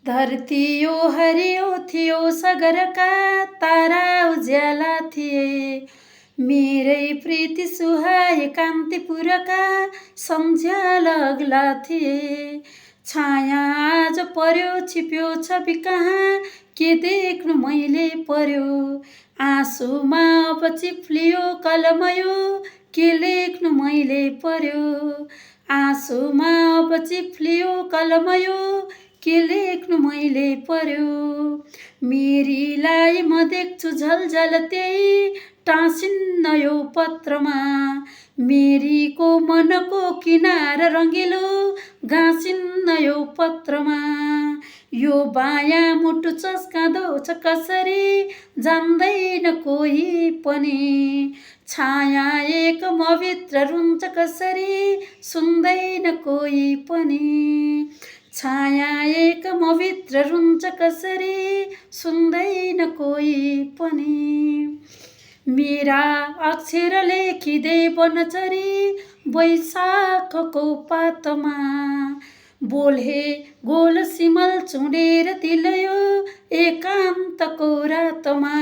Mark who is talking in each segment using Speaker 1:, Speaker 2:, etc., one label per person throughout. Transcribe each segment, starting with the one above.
Speaker 1: धरती यो हरियो थियो, सगरका तारा उज्याला थिए। मेरै प्रीति सुहाए कान्तिपुरका सम्झ्याला अग्ला थिए। छाया आज पर्यो छिप्यो छवि कहाँ, के देख्नु मैले पर्यो। आँसुमा अब चिप्लियो कलम यो, के लेख्नु मैले पर्यो। आँसुमा अब चिप्लियो कलम यो, के लेख्नु मैले पर्यो। मेरीलाई म देख्छु झलझल त्यही टाँसिन्न यो पत्रमा। मेरीको मनको किनार रङ्गिलो गाँसिन्न यो पत्रमा। यो बायाँ मुटु चस्काँदो छ कसरी, जान्दैन कोही पनि। छाया एक मभित्र रुन्छ कसरी, सुन्दैन कोही पनि। छाया एक मभित्र रुन्छ कसरी, सुन्दैन कोही पनि। मेरा अक्षर लेखिदे वनचरी, वैशाखको पातमा। बोल्हे गोल सिमल चुडेर दिलयो, एकान्तको रातमा।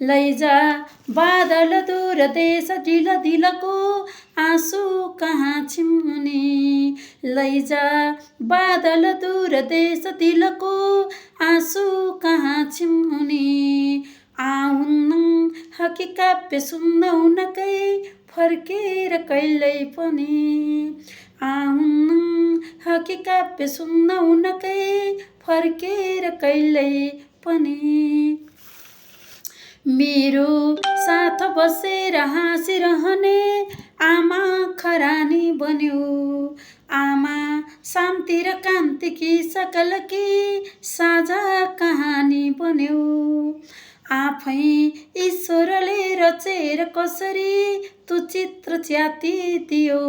Speaker 1: लैजा बादल दूर देश दिल दिलको, आँसु कहाँ छिम्ने। लैजा बादल दूर देश दिलको, आँसु कहाँ छिम्ने। आउन्न हकिकाव्य सुन्न उनकै, फर्केर कहिल्यै पनि। आउन्न हकिकाव्य सुन्न उनकै, फर्केर कहिल्यै पनि। मेरो साथ बसेर हाँसिरहने आमा खरानी बन्यो। आमा शान्ति र कान्तिकी सकलकी साझा कहानी बन्यो। आफै ईश्वरले रचेर कसरी तँ चित्र च्यातिदियो।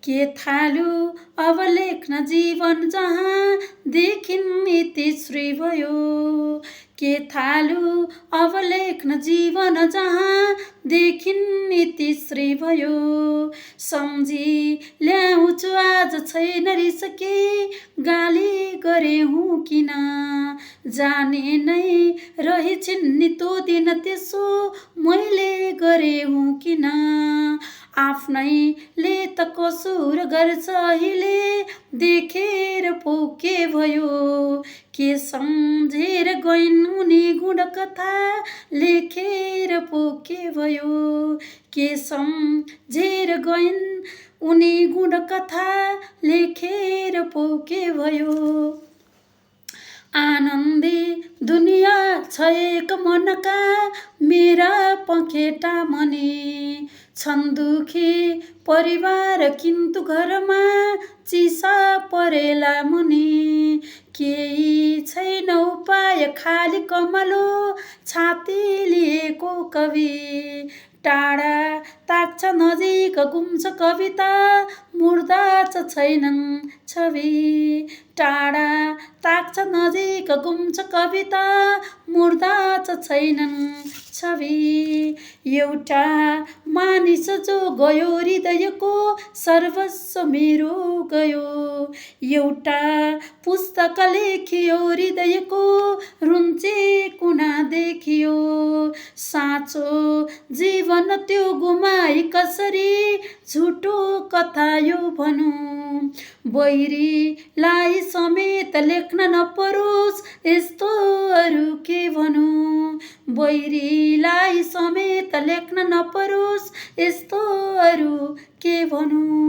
Speaker 1: के थाल्यो अब लेख्न जीवन जहाँ देखिन् इतिश्री भयो। के थाल्यो अब लेख्न जीवन जहाँ देखिन् इतिश्री भयो। सम्झी ल्याउँछु आज छैन रिस के, गाली गरे हुँ किन। जाने नै रहिछिन् नि तो दिन त्यसो, मैले गरे हुँ किन। आफ्नैले त कसुर गर्छ अहिले, देखेर पो के भयो। के सम्झेर गइन् उनी गुणकथा, लेखेर पो के भयो। के सम्झेर गइन् उनी गुणकथा, लेखेर पो के भयो। आनन्दी दुनिया छ एक मनका, मेरा पखेटा मनी। छन् दुखी परिवार किन्तु घरमा, चिसा परेला मुनि। केही छैन उपाय खाली कमलो, छाती लिएको कवि। टाढा ताक्छ नजिक गुम्छ कविता, मुर्दा च छैनन् छवि। टाढा ताक्छ नजिक गुम्छ कविता, मुर्दा च छैनन् छवि। एउटा मानिस जो गयो हृदयको, सर्वस्व मेरो गयो। एउटा पुस्तक लेखियो हृदयको, रुन्चे कुना देखियो। साँचो जीवन त्यो गुमाई कसरी, झुटो कथा यो भनौँ। बैरीलाई समेत लेख्न नपरोस्, यस्तो अरू के भनौँ। बैरीलाई समेत लेख्न नपरोस्, यस्तो अरू के भनौँ।